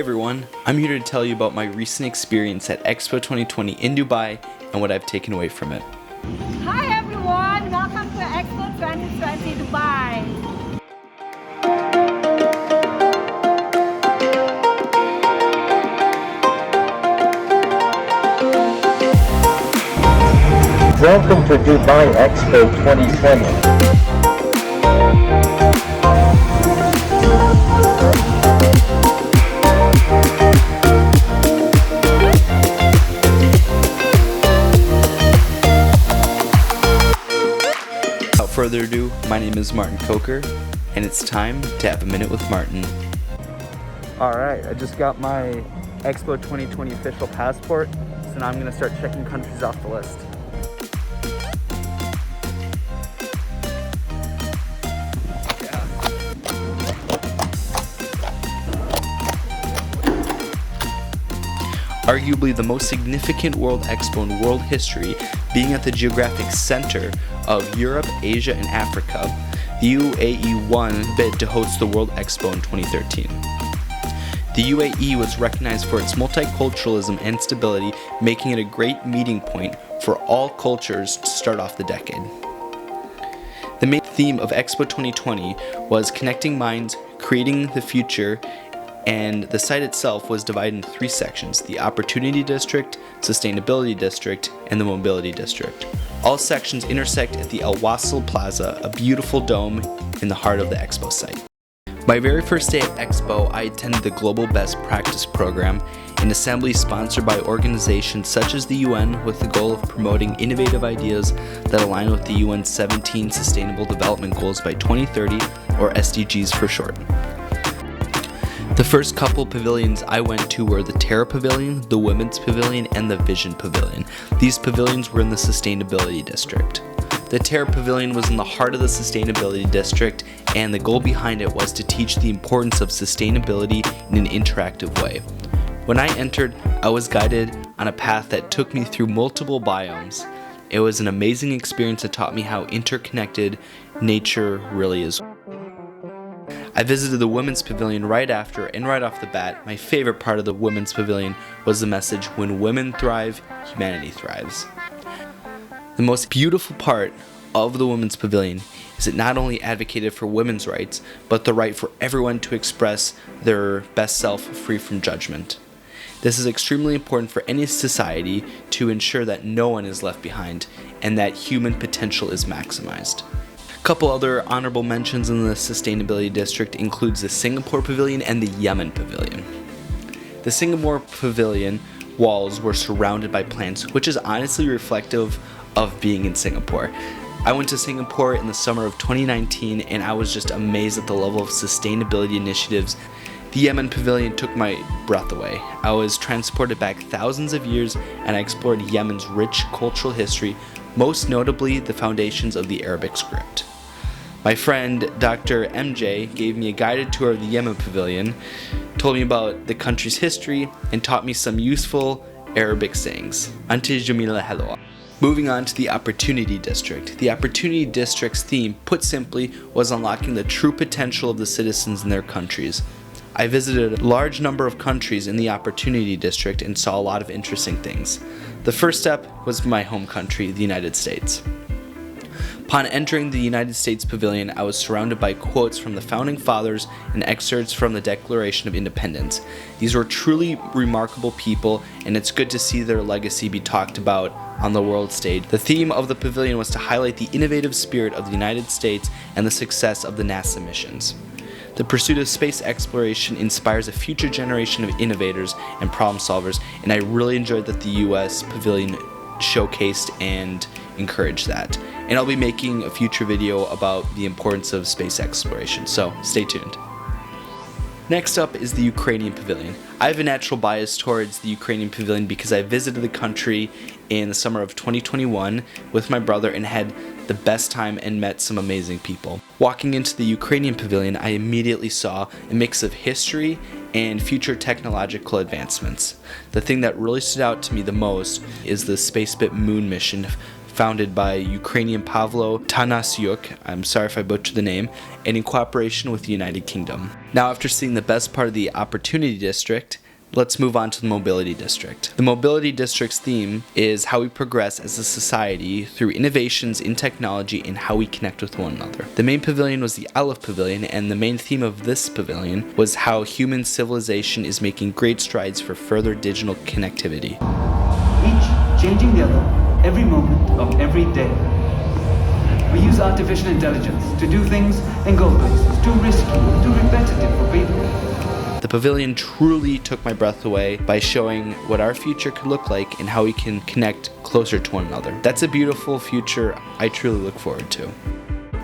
everyone, I'm here to tell you about my recent experience at Expo 2020 in Dubai and what I've taken away from it. Hi everyone, welcome to Expo 2020 Dubai. Welcome to Dubai Expo 2020. Without further ado, my name is Martin Coker, and it's time to have a minute with Martin. Alright, I just got my Expo 2020 official passport, so now I'm going to start checking countries off the list. Arguably the most significant World Expo in world history, being at the geographic center of Europe, Asia, and Africa, the UAE won the bid to host the World Expo in 2013. The UAE was recognized for its multiculturalism and stability, making it a great meeting point for all cultures to start off the decade. The main theme of Expo 2020 was connecting minds, creating the future, and the site itself was divided into three sections: the Opportunity District, Sustainability District, and the Mobility District. All sections intersect at the Al Wasl Plaza, a beautiful dome in the heart of the Expo site. My very first day at Expo, I attended the Global Best Practice Program, an assembly sponsored by organizations such as the UN with the goal of promoting innovative ideas that align with the UN's 17 Sustainable Development Goals by 2030, or SDGs for short. The first couple pavilions I went to were the Terra Pavilion, the Women's Pavilion, and the Vision Pavilion. These pavilions were in the Sustainability District. The Terra Pavilion was in the heart of the Sustainability District, and the goal behind it was to teach the importance of sustainability in an interactive way. When I entered, I was guided on a path that took me through multiple biomes. It was an amazing experience that taught me how interconnected nature really is. I visited the Women's Pavilion right after, and right off the bat, my favorite part of the Women's Pavilion was the message, "When women thrive, humanity thrives." The most beautiful part of the Women's Pavilion is it not only advocated for women's rights, but the right for everyone to express their best self free from judgment. This is extremely important for any society to ensure that no one is left behind and that human potential is maximized. A couple other honorable mentions in the Sustainability District includes the Singapore Pavilion and the Yemen Pavilion. The Singapore Pavilion walls were surrounded by plants, which is honestly reflective of being in Singapore. I went to Singapore in the summer of 2019 and I was just amazed at the level of sustainability initiatives. The Yemen Pavilion took my breath away. I was transported back thousands of years and I explored Yemen's rich cultural history, most notably the foundations of the Arabic script. My friend Dr. MJ gave me a guided tour of the Yemen Pavilion, told me about the country's history, and taught me some useful Arabic sayings. Ante Jamila Helwa. Moving on to the Opportunity District. The Opportunity District's theme, put simply, was unlocking the true potential of the citizens in their countries. I visited a large number of countries in the Opportunity District and saw a lot of interesting things. The first step was my home country, the United States. Upon entering the United States Pavilion, I was surrounded by quotes from the Founding Fathers and excerpts from the Declaration of Independence. These were truly remarkable people, and it's good to see their legacy be talked about on the world stage. The theme of the pavilion was to highlight the innovative spirit of the United States and the success of the NASA missions. The pursuit of space exploration inspires a future generation of innovators and problem solvers, and I really enjoyed that the US Pavilion showcased and encouraged that. And I'll be making a future video about the importance of space exploration, so stay tuned. Next up is the Ukrainian Pavilion. I have a natural bias towards the Ukrainian Pavilion because I visited the country in the summer of 2021 with my brother and had the best time and met some amazing people. Walking into the Ukrainian Pavilion, I immediately saw a mix of history and future technological advancements. The thing that really stood out to me the most is the Spacebit moon mission founded by Ukrainian Pavlo Tanasyuk, I'm sorry if I butchered the name, and in cooperation with the United Kingdom. Now, after seeing the best part of the Opportunity District, let's move on to the Mobility District. The Mobility District's theme is how we progress as a society through innovations in technology and how we connect with one another. The main pavilion was the Aleph Pavilion, and the main theme of this pavilion was how human civilization is making great strides for further digital connectivity. Each changing the other, every moment of every day. We use artificial intelligence to do things and go places, too risky, too repetitive for people. The pavilion truly took my breath away by showing what our future could look like and how we can connect closer to one another. That's a beautiful future I truly look forward to.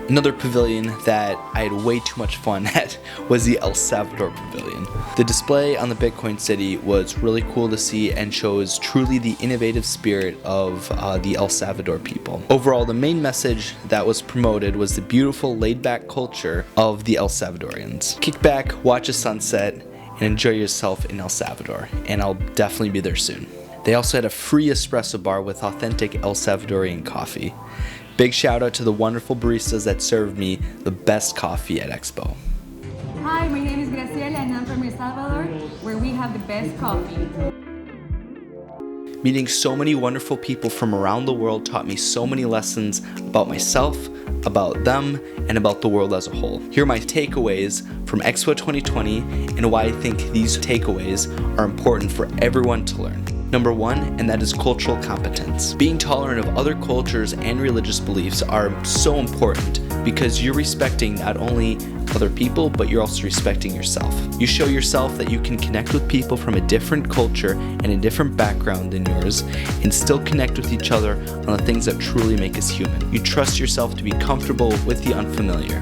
Another pavilion that I had way too much fun at was the El Salvador Pavilion. The display on the Bitcoin City was really cool to see and shows truly the innovative spirit of the El Salvador people. Overall, the main message that was promoted was the beautiful laid-back culture of the El Salvadorians. Kick back, watch a sunset, and enjoy yourself in El Salvador, and I'll definitely be there soon. They also had a free espresso bar with authentic El Salvadorian coffee. Big shout out to the wonderful baristas that served me the best coffee at Expo. Hi, my name is Graciela and I'm from El Salvador, where we have the best coffee. Meeting so many wonderful people from around the world taught me so many lessons about myself, about them, and about the world as a whole. Here are my takeaways from Expo 2020 and why I think these takeaways are important for everyone to learn. Number one, and that is cultural competence. Being tolerant of other cultures and religious beliefs are so important because you're respecting not only other people, but you're also respecting yourself. You show yourself that you can connect with people from a different culture and a different background than yours and still connect with each other on the things that truly make us human. You trust yourself to be comfortable with the unfamiliar.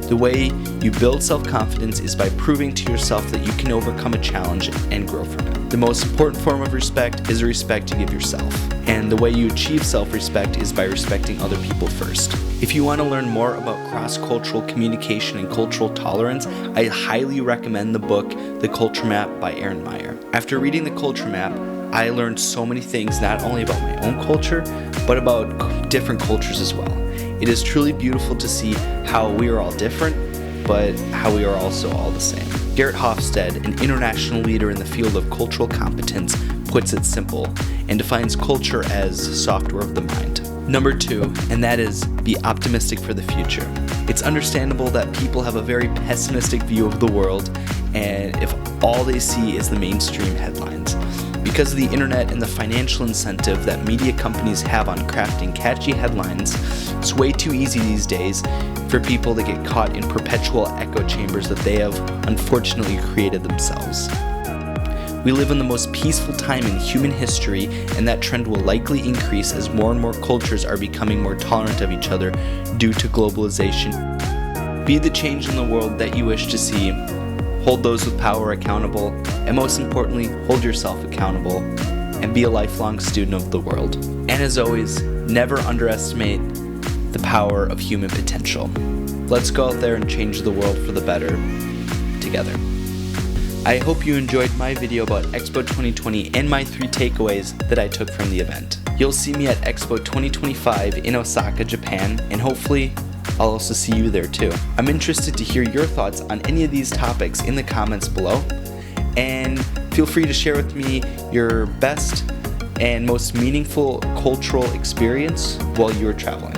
The way you build self-confidence is by proving to yourself that you can overcome a challenge and grow from it. The most important form of respect is the respect you give yourself. And the way you achieve self-respect is by respecting other people first. If you want to learn more about cross-cultural communication and cultural tolerance, I highly recommend the book The Culture Map by Aaron Meyer. After reading The Culture Map, I learned so many things not only about my own culture, but about different cultures as well. It is truly beautiful to see how we are all different, but how we are also all the same. Garrett Hofstede, an international leader in the field of cultural competence, puts it simple and defines culture as software of the mind. Number two, and that is be optimistic for the future. It's understandable that people have a very pessimistic view of the world, and if all they see is the mainstream headlines. Because of the internet and the financial incentive that media companies have on crafting catchy headlines, it's way too easy these days for people to get caught in perpetual echo chambers that they have unfortunately created themselves. We live in the most peaceful time in human history, and that trend will likely increase as more and more cultures are becoming more tolerant of each other due to globalization. Be the change in the world that you wish to see. Hold those with power accountable, and most importantly, hold yourself accountable, and be a lifelong student of the world. And as always, never underestimate the power of human potential. Let's go out there and change the world for the better together. I hope you enjoyed my video about Expo 2020 and my 3 takeaways that I took from the event. You'll see me at Expo 2025 in Osaka, Japan, and hopefully I'll also see you there too. I'm interested to hear your thoughts on any of these topics in the comments below, and feel free to share with me your best and most meaningful cultural experience while you were traveling.